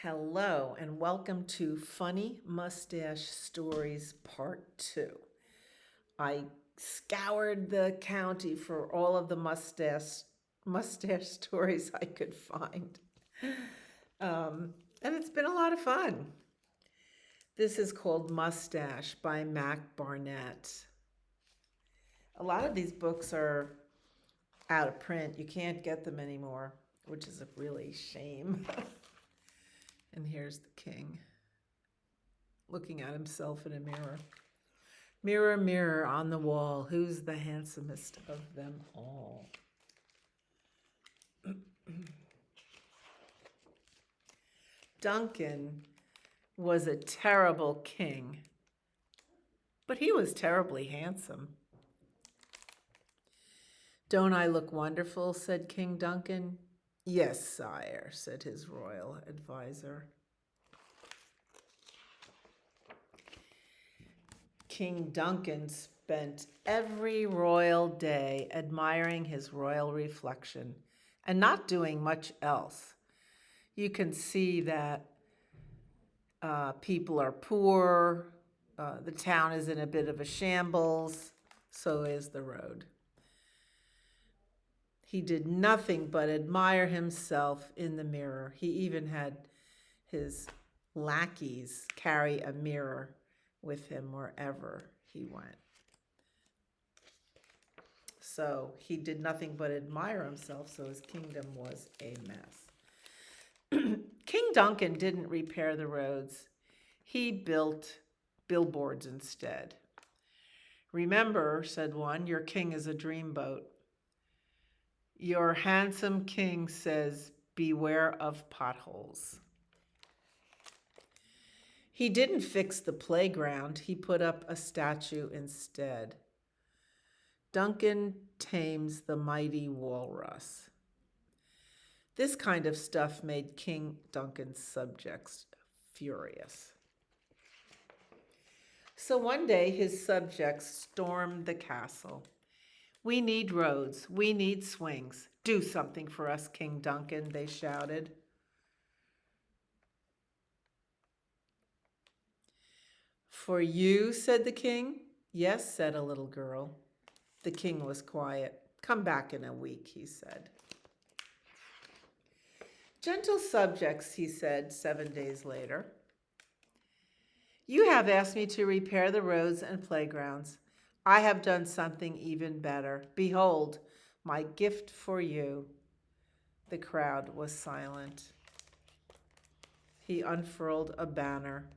Hello, and welcome to Funny Mustache Stories Part 2. I scoured the county for all of the mustache stories I could find. And it's been a lot of fun. This is called Mustache by Mac Barnett. A lot of these books are out of print. You can't get them anymore, which is a really shame. And here's the king looking at himself in a mirror. Mirror, mirror on the wall, who's the handsomest of them all? Duncan was a terrible king, but he was terribly handsome. "Don't I look wonderful?" said King Duncan. "Yes, sire," said his royal advisor. King Duncan spent every royal day admiring his royal reflection and not doing much else. You can see that people are poor, the town is in a bit of a shambles, so is the road. He did nothing but admire himself in the mirror. He even had his lackeys carry a mirror with him wherever he went. So he did nothing but admire himself, so his kingdom was a mess. King Duncan didn't repair the roads. He built billboards instead. "Remember," said one, "your king is a dreamboat. Your handsome king says, beware of potholes." He didn't fix the playground. He put up a statue instead. Duncan tames the mighty walrus. This kind of stuff made King Duncan's subjects furious. So one day his subjects stormed the castle. "We need roads. We need swings. Do something for us, King Duncan," they shouted. "For you?" said the king. "Yes," said a little girl. The king was quiet. "Come back in a week," he said. "Gentle subjects," he said 7 days later, "you have asked me to repair the roads and playgrounds. I have done something even better. Behold, my gift for you." The crowd was silent. He unfurled a banner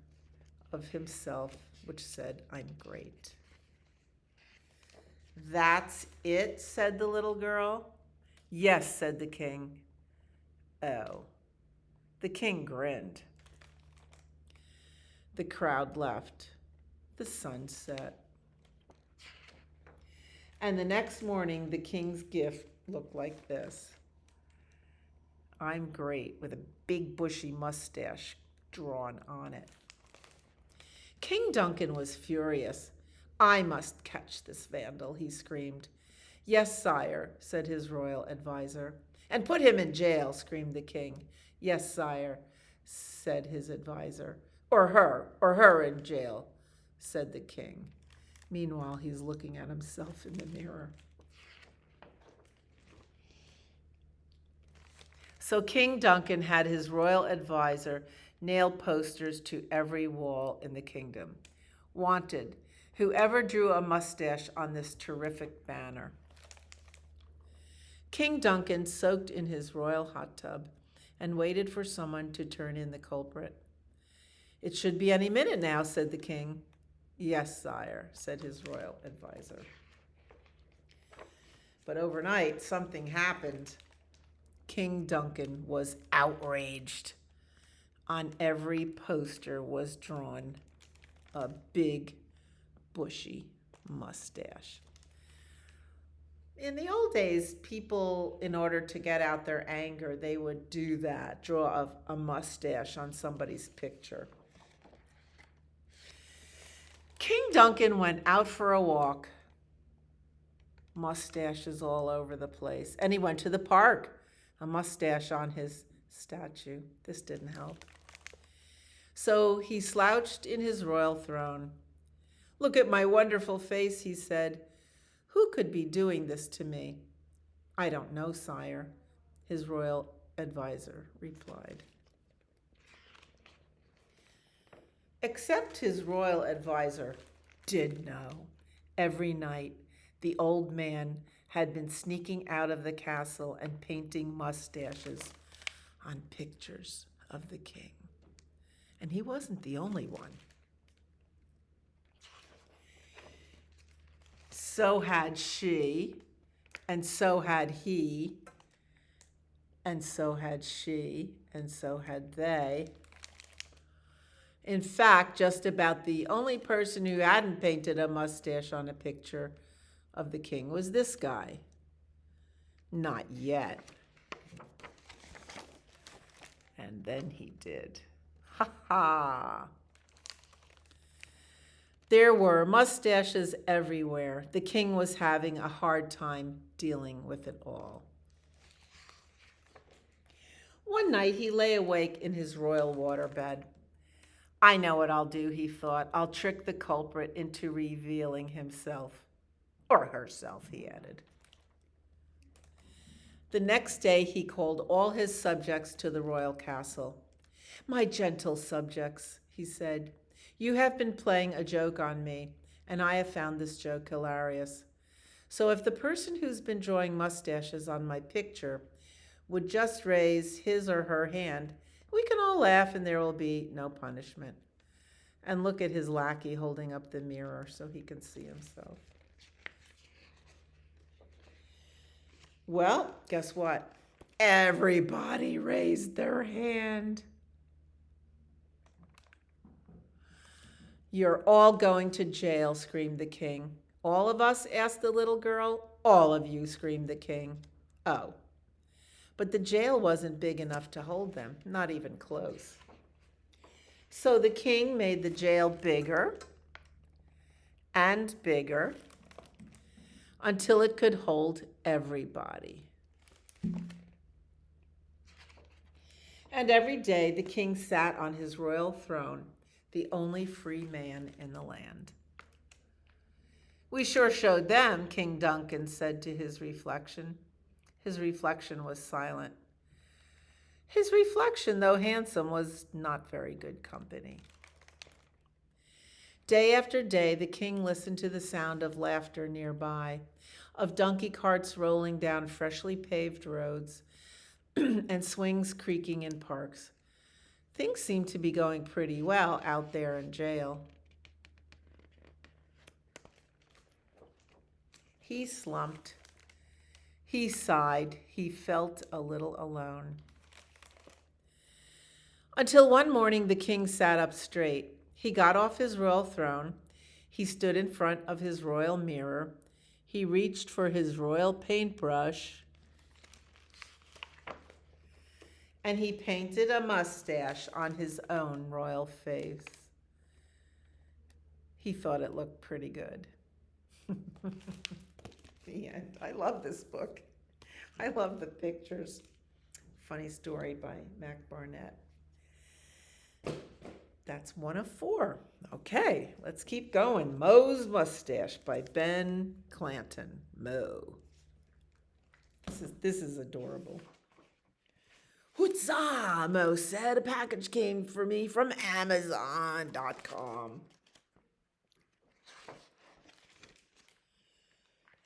of himself which said, "I'm great." "That's it?" said the little girl. "Yes," said the king. "Oh." The king grinned. The crowd left. The sun set. And the next morning, the king's gift looked like this. "I'm great," with a big bushy mustache drawn on it. King Duncan was furious. "I must catch this vandal," he screamed. "Yes, sire," said his royal advisor. "And put him in jail," screamed the king. "Yes, sire," said his advisor. Or her in jail," said the king. Meanwhile, he's looking at himself in the mirror. So King Duncan had his royal advisor nail posters to every wall in the kingdom. "Wanted, whoever drew a mustache on this terrific banner." King Duncan soaked in his royal hot tub and waited for someone to turn in the culprit. "It should be any minute now," said the king. "Yes, sire," said his royal advisor. But overnight, something happened. King Duncan was outraged. On every poster was drawn a big, bushy mustache. In the old days, people, in order to get out their anger, they would do that, draw a mustache on somebody's picture. King Duncan went out for a walk. Mustaches all over the place. And he went to the park, a mustache on his statue. This didn't help. So he slouched in his royal throne. "Look at my wonderful face," he said. "Who could be doing this to me?" "I don't know, sire," his royal advisor replied. Except his royal advisor did know. Every night, the old man had been sneaking out of the castle and painting mustaches on pictures of the king. And he wasn't the only one. So had she, and so had he, and so had she, and so had they. In fact, just about the only person who hadn't painted a mustache on a picture of the king was this guy. Not yet. And then he did. Ha ha! There were mustaches everywhere. The king was having a hard time dealing with it all. One night he lay awake in his royal waterbed. "I know what I'll do," he thought. "I'll trick the culprit into revealing himself." Or herself, he added. The next day he called all his subjects to the royal castle. "My gentle subjects," he said, "you have been playing a joke on me, and I have found this joke hilarious. So if the person who's been drawing mustaches on my picture would just raise his or her hand, we can all laugh and there will be no punishment." And look at his lackey holding up the mirror so he can see himself. Well, guess what? Everybody raised their hand. "You're all going to jail," screamed the king. "All of us?" asked the little girl. "All of you," screamed the king. Oh, but the jail wasn't big enough to hold them, not even close. So the king made the jail bigger and bigger until it could hold everybody. And every day the king sat on his royal throne, the only free man in the land. "We sure showed them," King Duncan said to his reflection. His reflection was silent. His reflection, though handsome, was not very good company. Day after day, the king listened to the sound of laughter nearby, of donkey carts rolling down freshly paved roads, and swings creaking in parks. Things seemed to be going pretty well out there in jail. He slumped. He sighed. He felt a little alone. Until one morning the king sat up straight. He got off his royal throne. He stood in front of his royal mirror. He reached for his royal paintbrush. And he painted a mustache on his own royal face. He thought it looked pretty good. The end. I love this book. I love the pictures. Funny story by Mac Barnett. That's one of 4. Okay, let's keep going. Mos Mustache by Ben Clanton. Mo. This is adorable. "Huzzah," Mo said. "A package came for me from Amazon.com.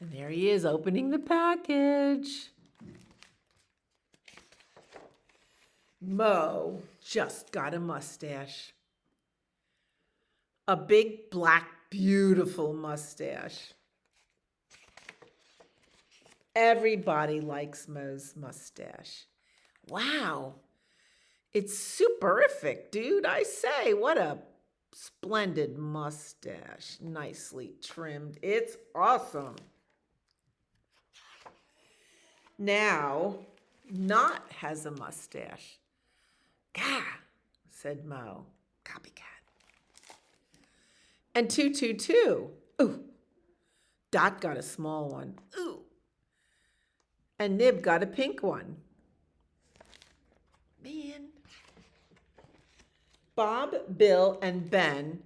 And there he is opening the package. Mo just got a mustache. A big, black, beautiful mustache. Everybody likes Mo's mustache. Wow, it's superific, dude. I say, what a splendid mustache. Nicely trimmed. It's awesome. Now, Not has a mustache. Gah, said Mo. Copycat. And 222. Ooh. Dot got a small one. Ooh. And Nib got a pink one. Man. Bob, Bill, and Ben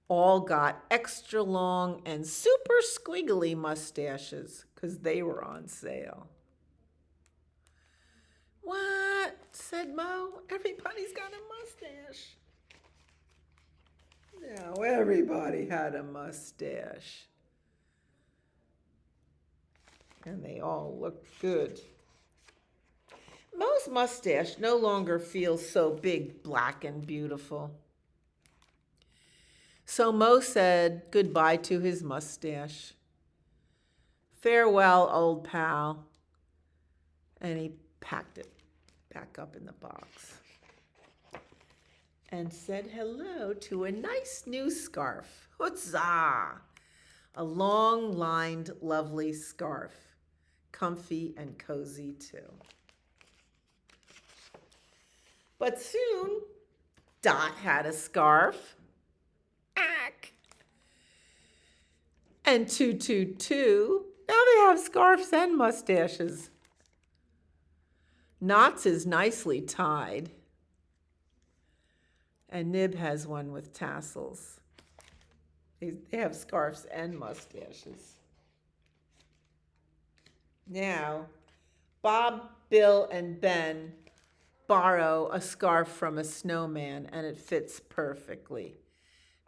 all got extra long and super squiggly mustaches because they were on sale. What? Said Mo. Everybody's got a mustache. Now everybody had a mustache. And they all looked good. Mo's mustache no longer feels so big, black, and beautiful. So Mo said goodbye to his mustache. Farewell, old pal. And he packed it back up in the box and said hello to a nice new scarf. Huzzah! A long-lined, lovely scarf. Comfy and cozy, too. But soon, Dot had a scarf. Ack! And Two. Now they have scarves and mustaches. Knots is nicely tied. And Nib has one with tassels. They have scarves and mustaches. Now, Bob, Bill, and Ben borrow a scarf from a snowman, and it fits perfectly.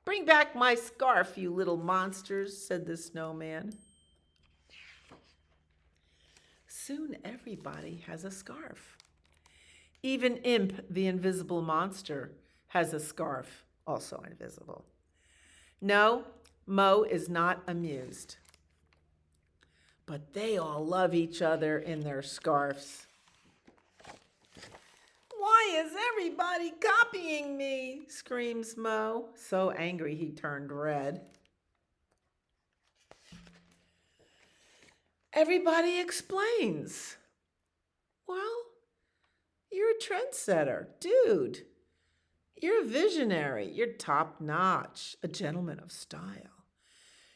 Bring back my scarf, you little monsters, said the snowman. Soon everybody has a scarf. Even Imp, the invisible monster, has a scarf, also invisible. No, Mo is not amused. But they all love each other in their scarves. Why is everybody copying me? Screams Mo, so angry he turned red. Everybody explains. Well, you're a trendsetter, dude. You're a visionary. You're top-notch, a gentleman of style.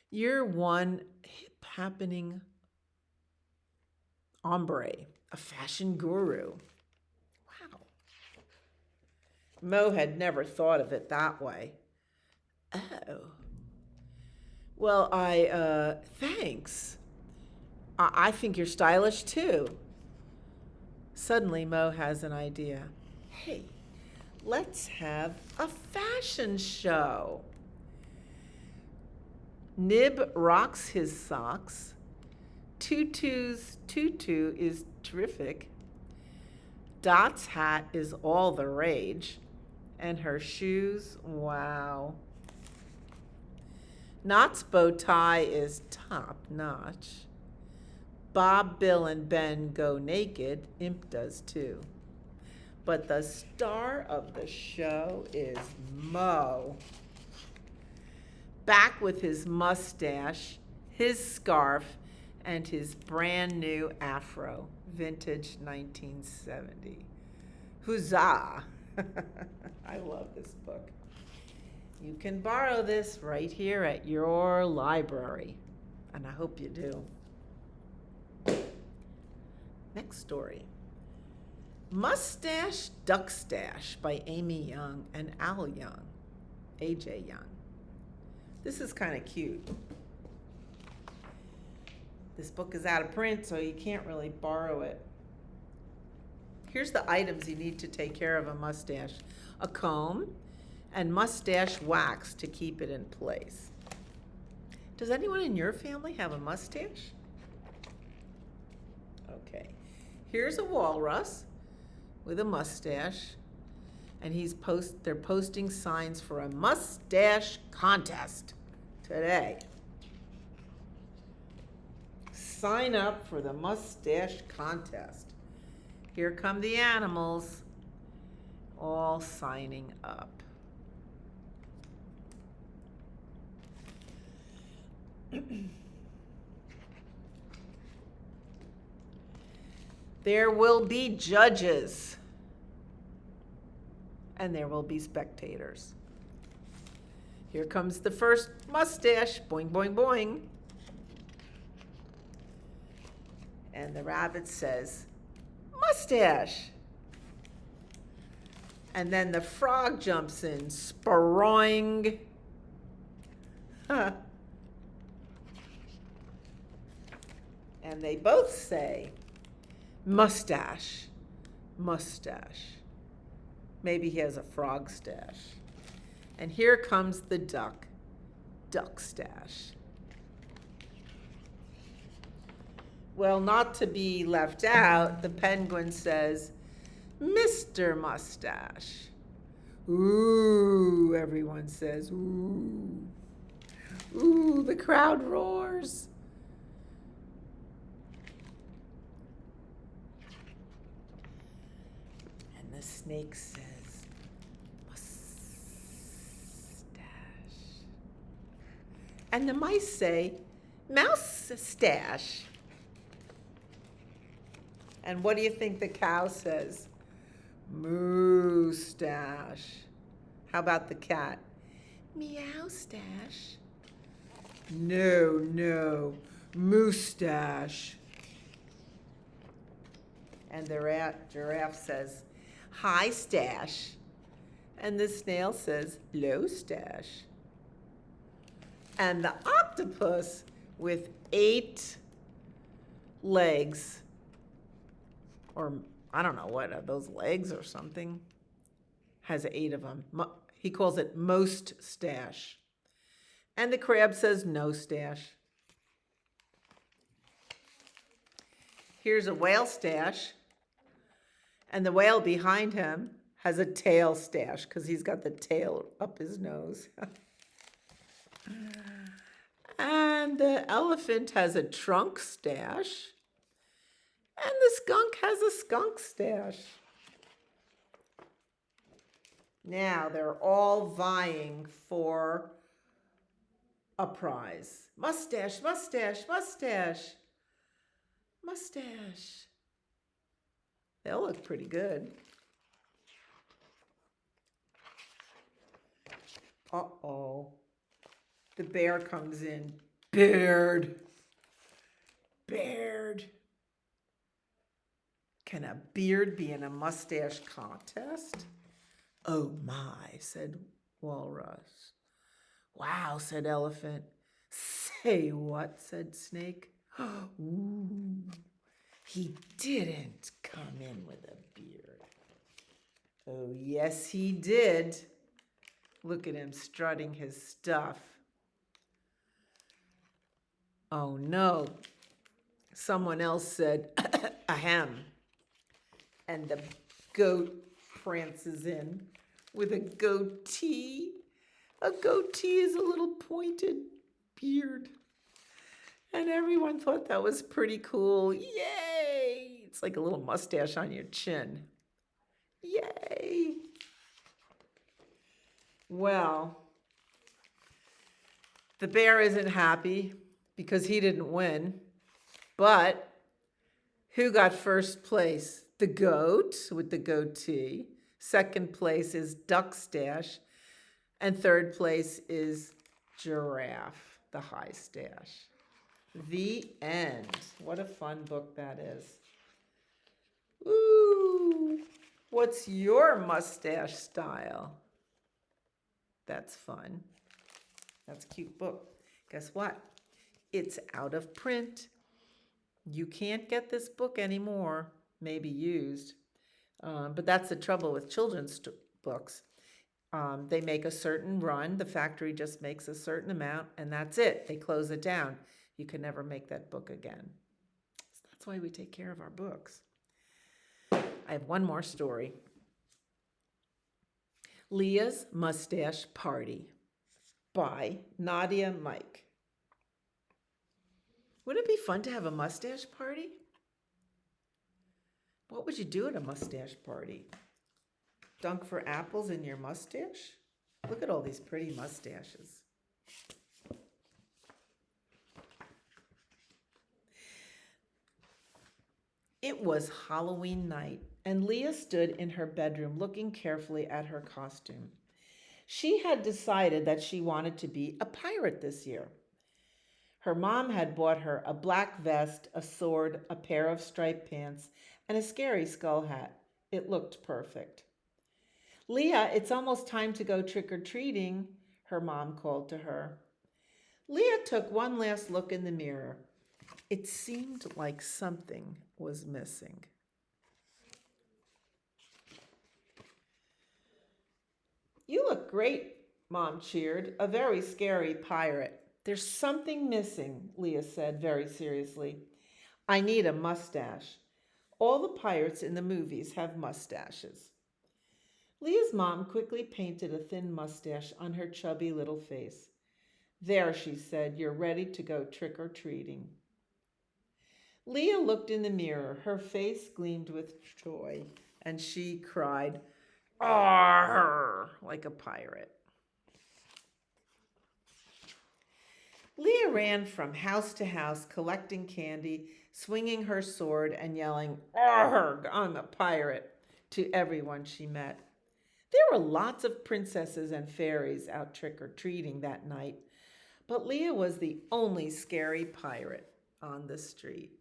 You're one hip-happening hombre, a fashion guru. Wow. Mo had never thought of it that way. Oh. Well, thanks. I think you're stylish too. Suddenly, Mo has an idea. Hey, let's have a fashion show. Nib rocks his socks. Tutu's tutu is terrific. Dot's hat is all the rage. And her shoes, wow. Knot's bow tie is top notch. Bob, Bill, and Ben go naked. Imp does too. But the star of the show is Mo. Back with his mustache, his scarf, and his brand new afro, vintage 1970. Huzzah! I love this book. You can borrow this right here at your library, and I hope you do. Next story. Mustache Duckstache by Amy Young and Al Young, AJ Young. This is kind of cute. This book is out of print, so you can't really borrow it. Here's the items you need to take care of a mustache. A comb and mustache wax to keep it in place. Does anyone in your family have a mustache? Okay. Here's a walrus with a mustache, and they're posting signs for a mustache contest today. Sign up for the mustache contest. Here come the animals, all signing up. There will be judges, and there will be spectators. Here comes the first mustache, boing, boing, boing. And the rabbit says, mustache. And then the frog jumps in, sproing. And they both say, mustache, mustache. Maybe he has a frog stash. And here comes the duck, Duckstace. Well, not to be left out, the penguin says, Mr. Mustache. Ooh, everyone says, ooh. Ooh, the crowd roars. And the snake says, mustache. And the mice say, mouse stash. And what do you think the cow says? Mustache. How about the cat? Meow stash. No, no, mustache. And the giraffe says, high stash. And the snail says, low stash. And the octopus with 8 legs, or I don't know what are those, legs or something, has 8 of them. He calls it most stash. And the crab says no stash. Here's a whale stash. And the whale behind him has a tail stash because he's got the tail up his nose. And the elephant has a trunk stash. And the skunk has a skunk stash. Now they're all vying for a prize. Mustache, mustache, mustache, mustache. They'll look pretty good. Uh-oh. The bear comes in. Beard. Beard. Can a beard be in a mustache contest? Oh my, said Walrus. Wow, said Elephant. Say what, said Snake. Ooh, he didn't come in with a beard. Oh, yes, he did. Look at him strutting his stuff. Oh, no. Someone else said, ahem. And the goat prances in with a goatee. A goatee is a little pointed beard. And everyone thought that was pretty cool. Yay! It's like a little mustache on your chin. Yay! Well, the bear isn't happy because he didn't win. But who got first place? The goat with the goatee. Second place is Duckstace. And third place is Giraffe, the high stash. The end. What a fun book that is. Ooh, what's your mustache style? That's fun. That's a cute book. Guess what? It's out of print. You can't get this book anymore, maybe used. But that's the trouble with children's books. They make a certain run. The factory just makes a certain amount, and that's it. They close it down. You can never make that book again. So that's why we take care of our books. I have one more story. Leah's Mustache Party by Nadia Mike. Wouldn't it be fun to have a mustache party? What would you do at a mustache party? Dunk for apples in your mustache? Look at all these pretty mustaches. It was Halloween night, and Leah stood in her bedroom looking carefully at her costume. She had decided that she wanted to be a pirate this year. Her mom had bought her a black vest, a sword, a pair of striped pants, and a scary skull hat. It looked perfect. Leah, it's almost time to go trick-or-treating, her mom called to her. Leah took one last look in the mirror. It seemed like something was missing. You look great, Mom cheered. A very scary pirate. There's something missing, Leah said very seriously. I need a mustache. All the pirates in the movies have mustaches. Leah's mom quickly painted a thin mustache on her chubby little face. There, she said, you're ready to go trick-or-treating. Leah looked in the mirror. Her face gleamed with joy, and she cried, "Arr!" like a pirate. Leah ran from house to house, collecting candy, swinging her sword, and yelling, "Arr! I'm a pirate," to everyone she met. There were lots of princesses and fairies out trick-or-treating that night, but Leah was the only scary pirate on the street.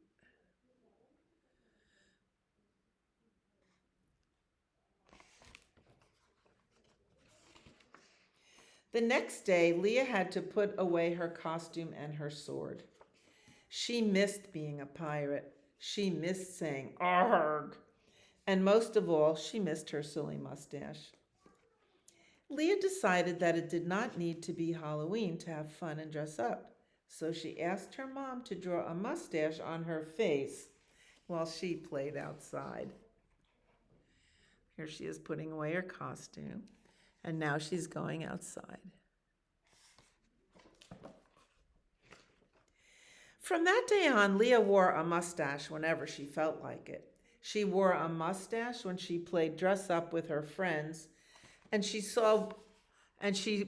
The next day, Leah had to put away her costume and her sword. She missed being a pirate. She missed saying "arg," and most of all, she missed her silly mustache. Leah decided that it did not need to be Halloween to have fun and dress up, so she asked her mom to draw a mustache on her face while she played outside. Here she is putting away her costume, and now she's going outside. From that day on, Leah wore a mustache whenever she felt like it. She wore a mustache when she played dress up with her friends, and she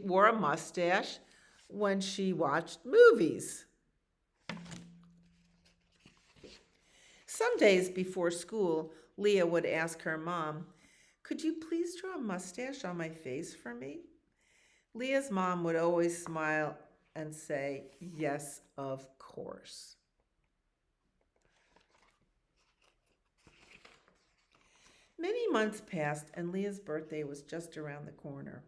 wore a mustache when she watched movies. Some days before school, Leah would ask her mom, "Could you please draw a mustache on my face for me?" Leah's mom would always smile and say, "Yes, of course." Many months passed, and Leah's birthday was just around the corner.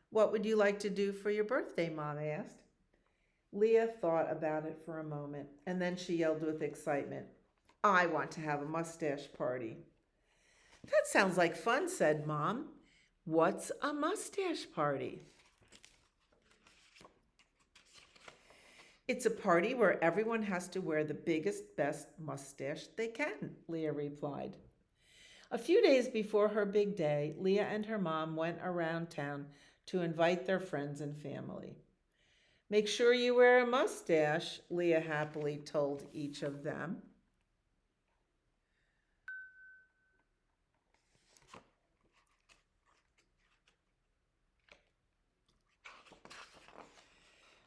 "What would you like to do for your birthday?" Mom asked. Leah thought about it for a moment, and then she yelled with excitement, "I want to have a mustache party." "That sounds like fun," said Mom. "What's a mustache party?" "It's a party where everyone has to wear the biggest, best mustache they can," Leah replied. A few days before her big day, Leah and her mom went around town to invite their friends and family. "Make sure you wear a mustache," Leah happily told each of them.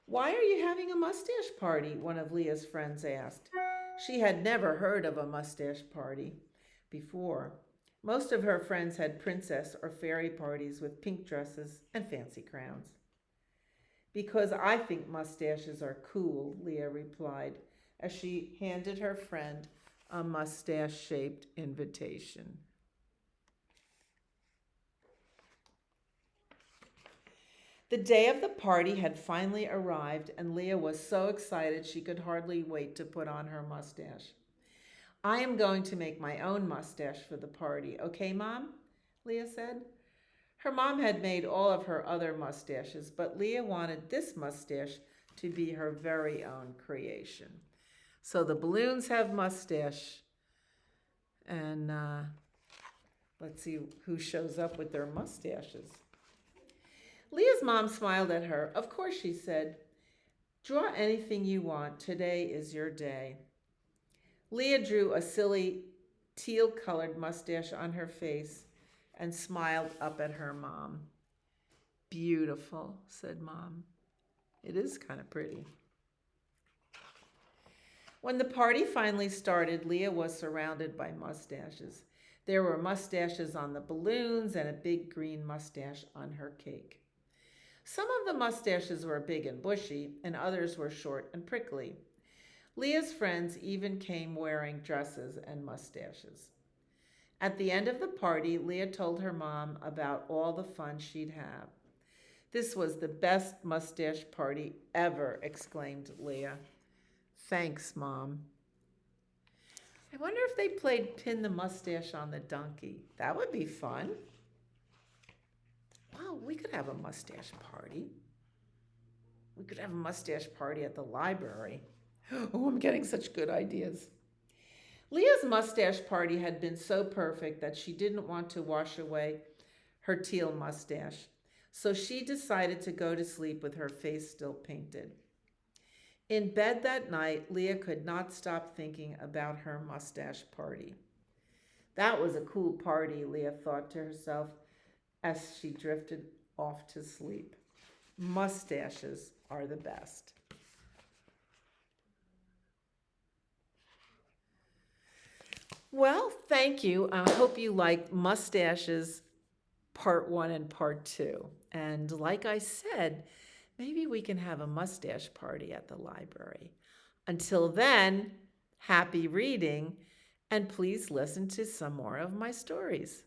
"Why are you having a mustache party?" one of Leah's friends asked. She had never heard of a mustache party before. Most of her friends had princess or fairy parties with pink dresses and fancy crowns. "Because I think mustaches are cool," Leah replied as she handed her friend a mustache-shaped invitation. The day of the party had finally arrived, and Leah was so excited she could hardly wait to put on her mustache. "I am going to make my own mustache for the party, okay, Mom?" Leah said. Her mom had made all of her other mustaches, but Leah wanted this mustache to be her very own creation. So the balloons have mustache, and let's see who shows up with their mustaches. Leah's mom smiled at her. "Of course," she said. "Draw anything you want. Today is your day." Leah drew a silly teal-colored mustache on her face and smiled up at her mom. "Beautiful," said Mom. "It is kind of pretty." When the party finally started, Leah was surrounded by mustaches. There were mustaches on the balloons and a big green mustache on her cake. Some of the mustaches were big and bushy, and others were short and prickly. Leah's friends even came wearing dresses and mustaches. At the end of the party, Leah told her mom about all the fun she'd have. "This was the best mustache party ever," exclaimed Leah. "Thanks, Mom." I wonder if they played Pin the Mustache on the Donkey. That would be fun. Wow, we could have a mustache party. We could have a mustache party at the library. Oh, I'm getting such good ideas. Leah's mustache party had been so perfect that she didn't want to wash away her teal mustache, so she decided to go to sleep with her face still painted. In bed that night, Leah could not stop thinking about her mustache party. That was a cool party, Leah thought to herself as she drifted off to sleep. Mustaches are the best. Well, thank you. I hope you like Mustaches Part 1 and Part 2. And like I said, maybe we can have a mustache party at the library. Until then, happy reading, and please listen to some more of my stories.